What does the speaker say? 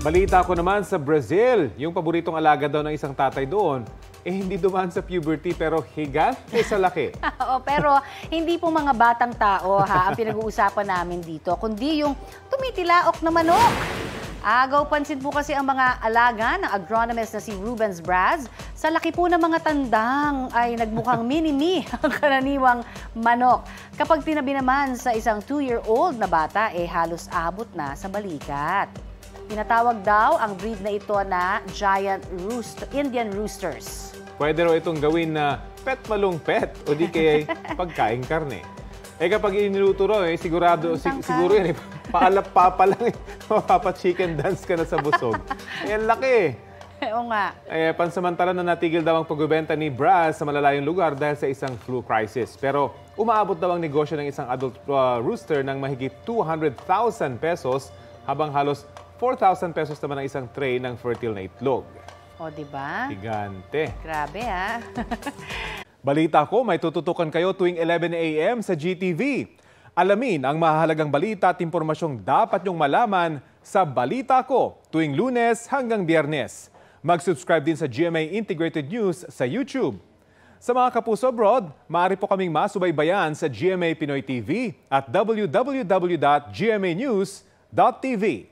Balita ko naman sa Brazil, yung paboritong alaga daw ng isang tatay doon, hindi dumaan sa puberty pero higante sa laki. Oo, pero hindi po mga batang tao ang pinag-uusapan namin dito, kundi yung tumitilaok na manok. Agaw pansin po kasi ang mga alaga ng agronomist na si Rubens Braz. Sa laki po ng mga tandang ay nagmukhang mini-me ang karaniwang manok. Kapag tinabi naman sa isang 2-year-old na bata, halos abot na sa balikat. Tinatawag daw ang breed na ito na Giant Indian Roosters. Pwede raw itong gawin na pet malungpet o di kaya pagkain karne. Kapag iniluto raw, siguro yan, paalap pa lang, mapapa-chicken dance ka na sa busog. Ang laki. Oo nga. Pansamantala na natigil daw ang pagbebenta ni Braz sa malalayong lugar dahil sa isang flu crisis. Pero umaabot daw ang negosyo ng isang adult rooster ng mahigit 200,000 pesos habang halos 4,000 pesos naman ang isang tray ng fertile na itlog. O, diba? Gigante. Grabe, ha? Balita ko, may tututukan kayo tuwing 11 a.m. sa GTV. Alamin ang mahalagang balita at impormasyong dapat nyong malaman sa Balita Ko tuwing Lunes hanggang Biyernes. Mag-subscribe din sa GMA Integrated News sa YouTube. Sa mga kapuso abroad, maaari po kaming masubaybayan sa GMA Pinoy TV at www.gmanews.tv.